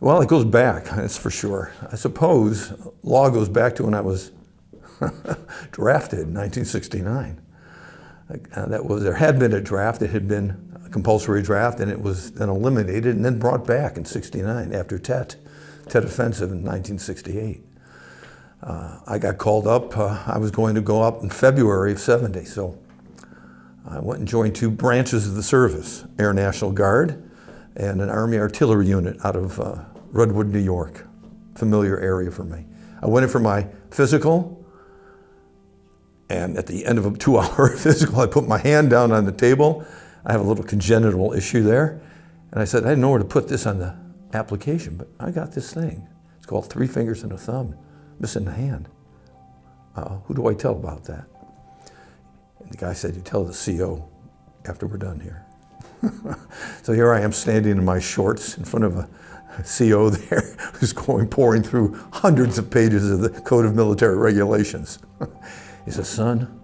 Well, it goes back, that's for sure. I suppose law goes back to when I was drafted in 1969. There had been a draft, it had been a compulsory draft, and it was then eliminated and then brought back in 69 after Tet Offensive in 1968. I got called up, I was going to go up in February of 70, so I went and joined two branches of the service, Air National Guard and an Army Artillery unit out of Redwood, New York, familiar area for me. I went in for my physical, and at the end of a 2-hour physical, I put my hand down on the table. I have a little congenital issue there, and I said, I didn't know where to put this on the application, but I got this thing. It's called 3 fingers and a thumb, missing the hand. Who do I tell about that? And the guy said, you tell the CO after we're done here. So here I am standing in my shorts in front of a CO there who's pouring through hundreds of pages of the Code of Military Regulations. He says, son,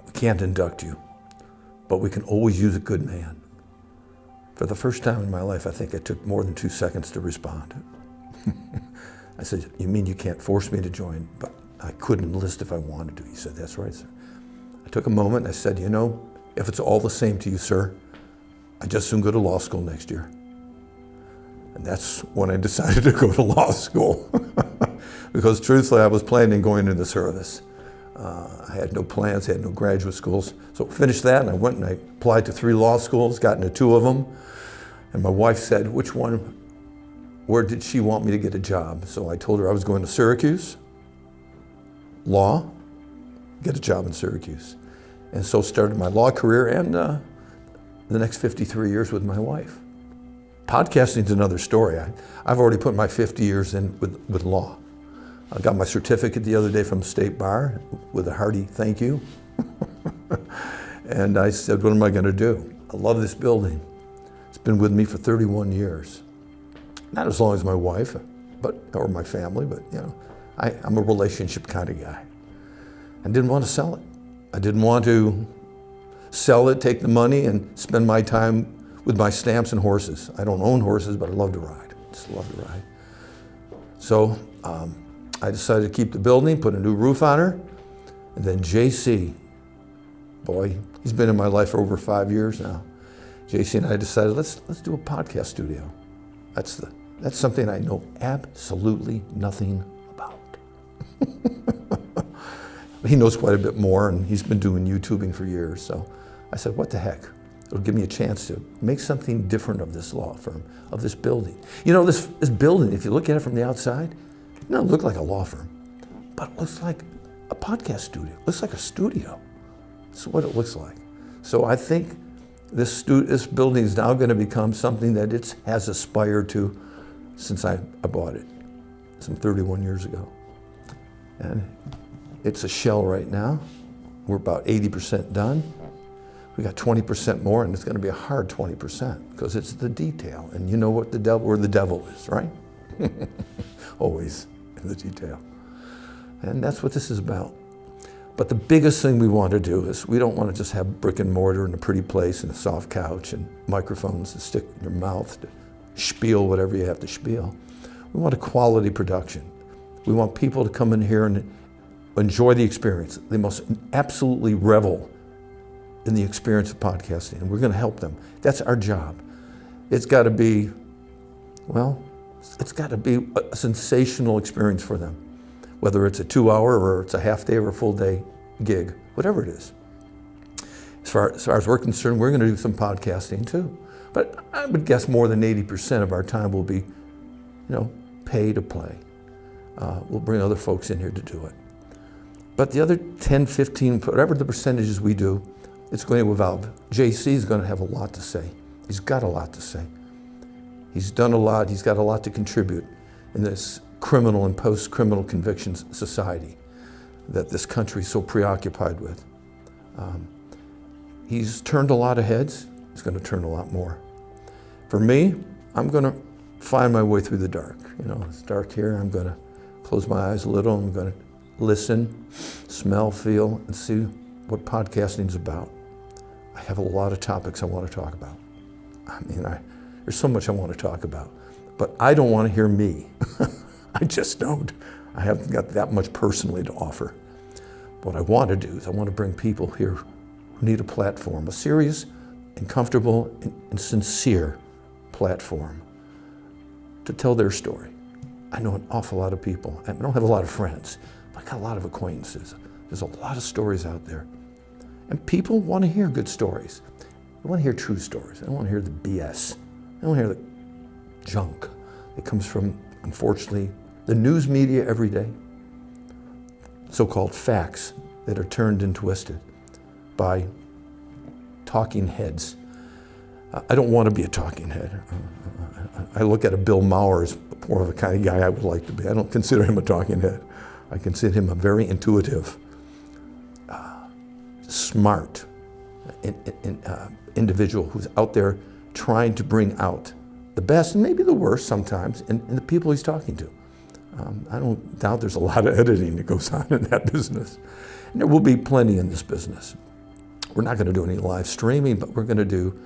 we can't induct you, but we can always use a good man. For the first time in my life, I think it took more than 2 seconds to respond. I said, you mean you can't force me to join, but I could enlist if I wanted to. He said, that's right, sir. I took a moment and I said, you know, if it's all the same to you, sir, I'd just soon go to law school next year. And that's when I decided to go to law school. Because truthfully, I was planning on going into the service. I had no plans, had no graduate schools. So I finished that and I went and I applied to 3 law schools, got into 2 of them. And my wife said, where did she want me to get a job? So I told her I was going to Syracuse, law, get a job in Syracuse. And so started my law career and the next 53 years with my wife. Podcasting is another story. I've already put my 50 years in with law. I got my certificate the other day from the State Bar with a hearty thank you. And I said, what am I going to do? I love this building. It's been with me for 31 years. Not as long as my wife, or my family, but you know, I'm a relationship kind of guy. I didn't want to sell it. I didn't want to sell it, take the money, and spend my time with my stamps and horses. I don't own horses, but I love to ride. Just love to ride. So I decided to keep the building, put a new roof on her, and then JC, boy, he's been in my life for over 5 years now. JC and I decided, let's do a podcast studio. That's something I know absolutely nothing about. He knows quite a bit more, and he's been doing YouTubing for years. So I said, what the heck? It'll give me a chance to make something different of this law firm, of this building. You know, this building, if you look at it from the outside, it doesn't look like a law firm, but it looks like a podcast studio. It looks like a studio. That's what it looks like. So I think this building is now going to become something that it has aspired to since I bought it some 31 years ago. And it's a shell right now. We're about 80% done. We got 20% more, and it's going to be a hard 20% because it's the detail. And you know what where the devil is, right? Always in the detail. And that's what this is about. But the biggest thing we want to do is we don't want to just have brick and mortar and a pretty place and a soft couch and microphones to stick in your mouth to spiel whatever you have to spiel. We want a quality production. We want people to come in here and enjoy the experience. They must absolutely revel in the experience of podcasting, and we're going to help them. That's our job. It's got to be, well, it's got to be a sensational experience for them, whether it's a 2-hour or it's a half day or a full day gig, whatever it is. As far as we're concerned, we're going to do some podcasting too. But I would guess more than 80% of our time will be, pay to play. We'll bring other folks in here to do it. But the other 10, 15, whatever the percentages we do, it's going to evolve. JC is going to have a lot to say. He's got a lot to say. He's done a lot. He's got a lot to contribute in this criminal and post-criminal convictions society that this country is so preoccupied with. He's turned a lot of heads. He's going to turn a lot more. For me, I'm going to find my way through the dark. It's dark here. I'm going to close my eyes a little. I'm going to listen, smell, feel, and see what podcasting is about. I have a lot of topics I want to talk about. There's so much I want to talk about. But I don't want to hear me. I just don't. I haven't got that much personally to offer. What I want to do is I want to bring people here who need a platform, a serious and comfortable and sincere platform to tell their story. I know an awful lot of people. I don't have a lot of friends, but I got a lot of acquaintances. There's a lot of stories out there. And people want to hear good stories. They want to hear true stories. They don't want to hear the BS. They don't want to hear the junk that comes from, unfortunately, the news media every day. So-called facts that are turned and twisted by talking heads. I don't want to be a talking head. I look at a Bill Maher as more of the kind of guy I would like to be. I don't consider him a talking head. I consider him a very intuitive, smart individual who's out there trying to bring out the best and maybe the worst sometimes in the people he's talking to. I don't doubt there's a lot of editing that goes on in that business. And there will be plenty in this business. We're not going to do any live streaming, but we're going to do,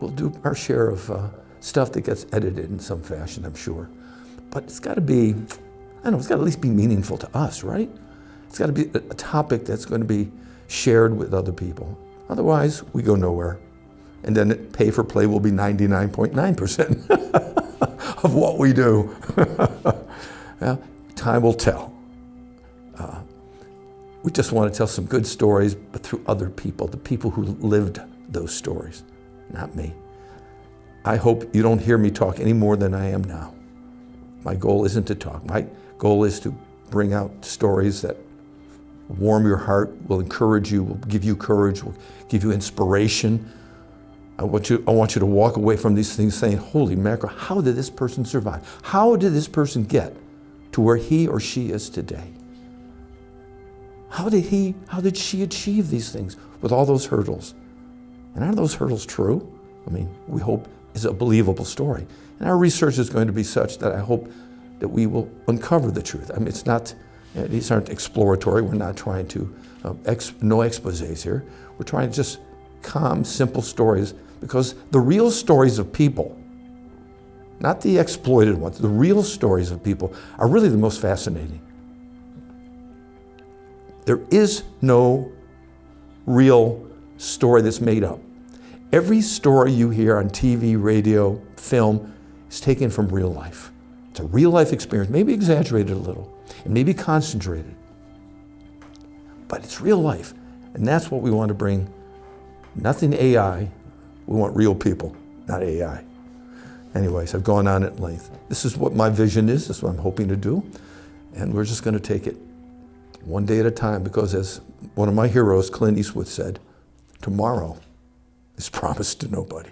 we'll do our share of stuff that gets edited in some fashion, I'm sure. But it's got to be, I don't know, it's got to at least be meaningful to us, right? It's got to be a topic that's going to be shared with other people. Otherwise, we go nowhere. And then pay for play will be 99.9% of what we do. Yeah, time will tell. We just want to tell some good stories, but through other people, the people who lived those stories, not me. I hope you don't hear me talk any more than I am now. My goal isn't to talk. My goal is to bring out stories that warm your heart, will encourage you, will give you courage, will give you inspiration. I want you to walk away from these things saying, holy mackerel, how did this person survive? How did this person get to where he or she is today? How did she achieve these things with all those hurdles? And are those hurdles true? I mean, we hope it's a believable story. And our research is going to be such that I hope that we will uncover the truth. I mean, it's not, these aren't exploratory. We're not trying to, no exposés here. We're trying to just calm, simple stories, because the real stories of people, not the exploited ones, the real stories of people are really the most fascinating. There is no real story that's made up. Every story you hear on TV, radio, film is taken from real life. It's a real life experience, maybe exaggerated a little, and maybe concentrated. But it's real life, and that's what we want to bring. Nothing AI, we want real people, not AI. Anyways, I've gone on at length. This is what my vision is, this is what I'm hoping to do, and we're just going to take it one day at a time, because as one of my heroes, Clint Eastwood, said, tomorrow is promised to nobody.